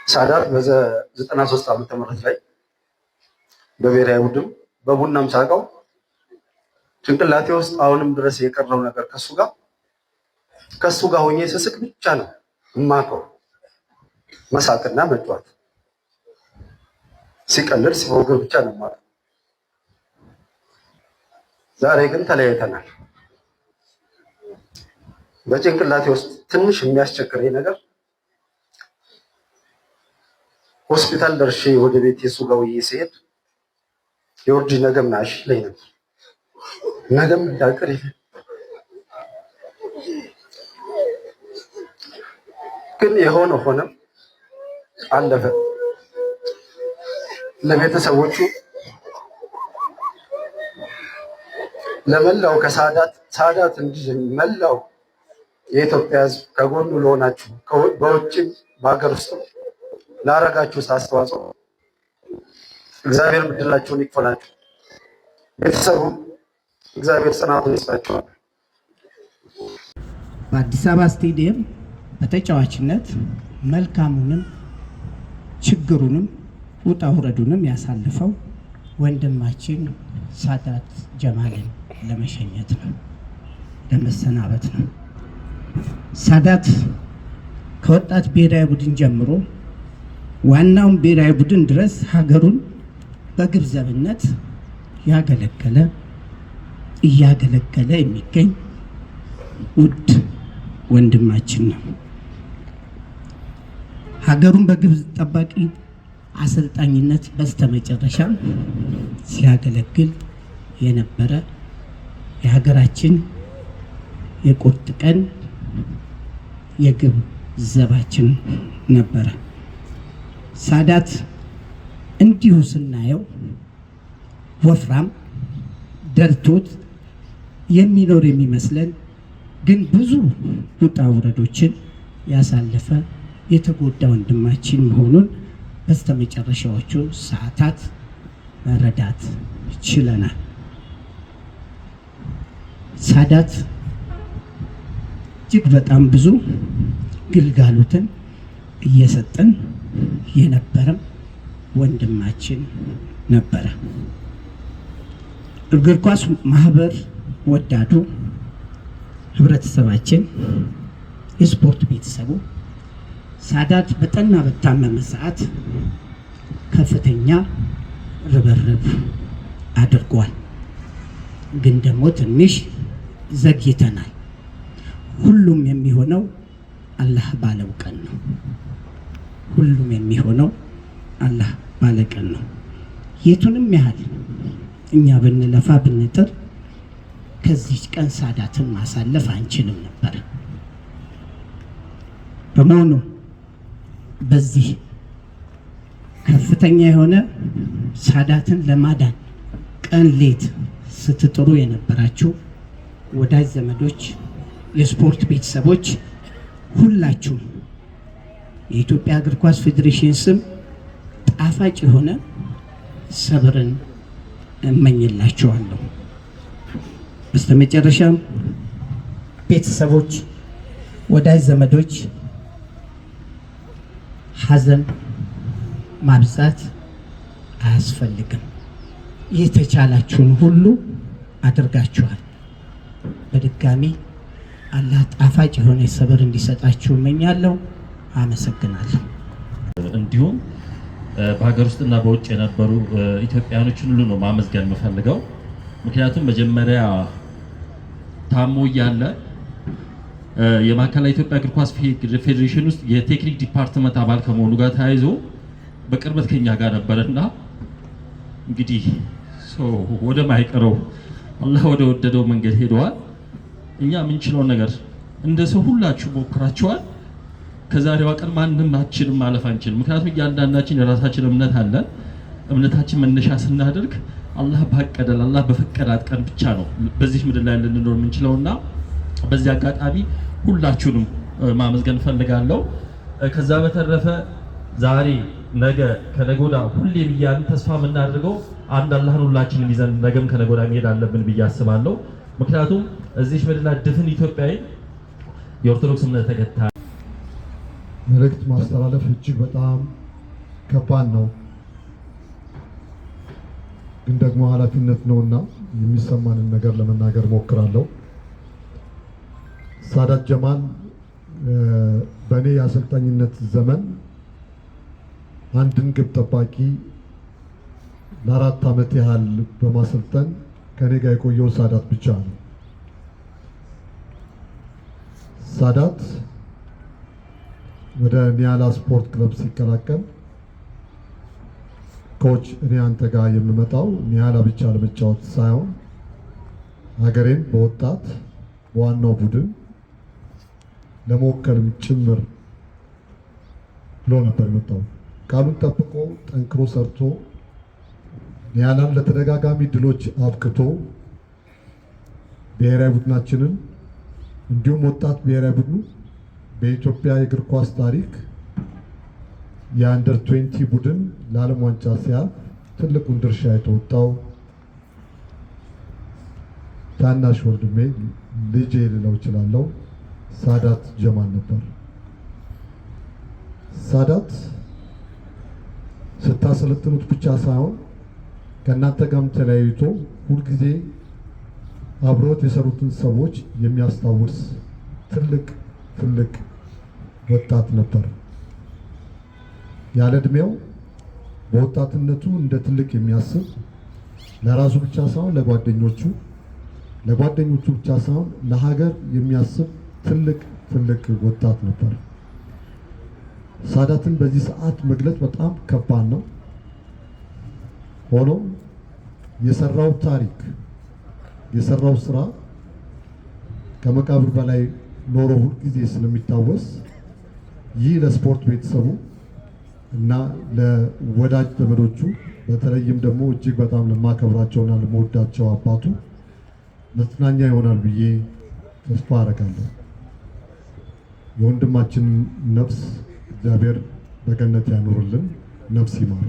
ሳዳት በ93 ዓመተ ምህረት ላይ በብሔራዊ ቡድን በቡናም ሳቀው ጭንቅላቴ ውስጥ አሁንም ድረስ የቀረው ነገር ከሱ ጋር ሆኜ ስስቅ ብቻ ነው እማቀው። መሳቅና መጫወት ሲቀልድ ሲፎግር ብቻ ነው ማለት። ዛሬ ግን ተለያይተናል። በጭንቅላቴ ውስጥ ትንሽ የሚያስቸግረኝ ነገር ሆስፒታል ደርሼ ወደ ቤት የሱ ጋር ውዬ ስሄድ የወርጂ ነገም ናሽ ላይ ነበር። ነገም ዳቅር ይሄ ግን የሆነ ሆነ አለፈ። ለቤተሰቦቹ ለመላው ከሳዳት እንዲህ መላው የኢትዮጵያ ሕዝብ ከጎኑ ለሆናችሁ በውጭም በሀገር ውስጥ ላረጋችሁ አስተዋጽኦ እግዚአብሔር ምድላችሁን ይክፈላችሁ። ቤተሰቡ እግዚአብሔር ጽናቱን ይስጣችሁ። በአዲስ አበባ ስቴዲየም በተጫዋችነት መልካሙንም ችግሩንም ውጣ ውረዱንም ያሳልፈው ወንድማችን ሳዳት ጀማልን ለመሸኘት ነው፣ ለመሰናበት ነው። ሳዳት ከወጣት ብሔራዊ ቡድን ጀምሮ ዋናውን ብሔራዊ ቡድን ድረስ ሀገሩን በግብ ዘብነት እያገለገለ የሚገኝ ውድ ወንድማችን ነው። ሀገሩን በግብ ጠባቂ አሰልጣኝነት በስተመጨረሻ ሲያገለግል የነበረ የሀገራችን የቁርጥ ቀን የግብ ዘባችን ነበረ። ሳዳት እንዲሁ ስናየው ወፍራም ደልቶት የሚኖር የሚመስለን ግን ብዙ ውጣ ውረዶችን ያሳለፈ የተጎዳ ወንድማችን መሆኑን በስተመጨረሻዎቹ ሰዓታት መረዳት ችለናል። ሳዳት እጅግ በጣም ብዙ ግልጋሎትን እየሰጠን የነበረም ወንድማችን ነበረ። እግር ኳስ ማህበር ወዳዱ ህብረተሰባችን፣ የስፖርት ቤተሰቡ ሳዳት በጠና በታመመ ሰዓት ከፍተኛ ርብርብ አድርጓል። ግን ደግሞ ትንሽ ዘግይተናል። ሁሉም የሚሆነው አላህ ባለው ቀን ነው። ሁሉም የሚሆነው አላህ ባለ ቀን ነው። የቱንም ያህል እኛ ብንለፋ ብንጥር ከዚህ ቀን ሳዳትን ማሳለፍ አንችልም ነበር። በመሆኑ በዚህ ከፍተኛ የሆነ ሳዳትን ለማዳን ቀን ሌት ስትጥሩ የነበራችሁ ወዳጅ ዘመዶች፣ የስፖርት ቤተሰቦች ሁላችሁም የኢትዮጵያ እግር ኳስ ፌዴሬሽን ስም ጣፋጭ የሆነ ሰብርን እመኝላችኋለሁ። በስተመጨረሻም ቤተሰቦች፣ ወዳጅ ዘመዶች ሐዘን ማብዛት አያስፈልግም። የተቻላችሁን ሁሉ አድርጋችኋል። በድጋሚ አላህ ጣፋጭ የሆነ ሰብር እንዲሰጣችሁ እመኛለሁ። አመሰግናለሁ። እንዲሁም በሀገር ውስጥና በውጭ የነበሩ ኢትዮጵያኖችን ሁሉ ነው ማመስገን የምፈልገው። ምክንያቱም መጀመሪያ ታሞ እያለ የማዕከላዊ ኢትዮጵያ እግር ኳስ ፌዴሬሽን ውስጥ የቴክኒክ ዲፓርትመንት አባል ከመሆኑ ጋር ተያይዞ በቅርበት ከኛ ጋር ነበረና እንግዲህ ወደ ማይቀረው አላህ ወደ ወደደው መንገድ ሄደዋል። እኛ የምንችለውን ነገር እንደ ሰው ሁላችሁ ሞክራችኋል። ከዛሬዋ ቀን ማንኛችንም ማለፍ አንችልም። ምክንያቱም እያንዳንዳችን የራሳችን እምነት አለን። እምነታችን መነሻ ስናደርግ አላህ ባቀደል አላህ በፈቀዳት ቀን ብቻ ነው በዚህ ምድር ላይ ልንኖር የምንችለውና በዚህ አጋጣሚ ሁላችሁንም ማመስገን ፈልጋለሁ። ከዛ በተረፈ ዛሬ ነገ ከነገ ወዲያ ሁሌም እያልን ተስፋ የምናደርገው አንድ አላህን ሁላችንም ይዘን ነገም ከነገ ወዲያ መሄድ አለብን ብዬ አስባለሁ። ምክንያቱም እዚህ ምድር ላይ ድፍን ኢትዮጵያዊ የኦርቶዶክስ እምነት ተከታይ መልእክት ማስተላለፍ እጅግ በጣም ከባድ ነው፣ ግን ደግሞ ኃላፊነት ነውና የሚሰማንን ነገር ለመናገር ሞክራለሁ። ሳዳት ጀማል በእኔ የአሰልጣኝነት ዘመን አንድን ግብ ጠባቂ ለ4 ዓመት ያህል በማሰልጠን ከኔ ጋር የቆየው ሳዳት ብቻ ነው። ሳዳት ወደ ኒያላ ስፖርት ክለብ ሲቀላቀል ኮች እኔ አንተ ጋር የምመጣው ኒያላ ብቻ ለመጫወት ሳይሆን ሀገሬን በወጣት በዋናው ቡድን ለመወከልም ጭምር ብሎ ነበር የመጣው። ቃሉን ጠብቆ ጠንክሮ ሰርቶ ኒያላን ለተደጋጋሚ ድሎች አብቅቶ ብሔራዊ ቡድናችንን እንዲሁም ወጣት ብሔራዊ ቡድኑ በኢትዮጵያ የእግር ኳስ ታሪክ የአንደር 20 ቡድን ለዓለም ዋንጫ ሲያልፍ ትልቁን ድርሻ የተወጣው ታናሽ ወንድሜ ልጄ ልለው እችላለሁ ሳዳት ጀማል ነበር። ሳዳት ስታሰለጥኑት ብቻ ሳይሆን ከእናንተ ጋርም ተለያይቶ ሁልጊዜ አብሮት የሰሩትን ሰዎች የሚያስታውስ ትልቅ ወጣት ነበር። ያለ ዕድሜው በወጣትነቱ እንደ ትልቅ የሚያስብ ለራሱ ብቻ ሳይሆን ለጓደኞቹ ብቻ ሳይሆን ለሀገር የሚያስብ ትልቅ ወጣት ነበር። ሳዳትን በዚህ ሰዓት መግለጽ በጣም ከባድ ነው። ሆኖም የሰራው ታሪክ የሰራው ስራ ከመቃብር በላይ ኖሮ ሁልጊዜ ስለሚታወስ ይህ ለስፖርት ቤተሰቡ እና ለወዳጅ ዘመዶቹ በተለይም ደግሞ እጅግ በጣም ለማከብራቸውና ለመወዳቸው አባቱ መጽናኛ ይሆናል ብዬ ተስፋ አደርጋለሁ። የወንድማችን ነፍስ እግዚአብሔር በገነት ያኖርልን፣ ነፍስ ይማር።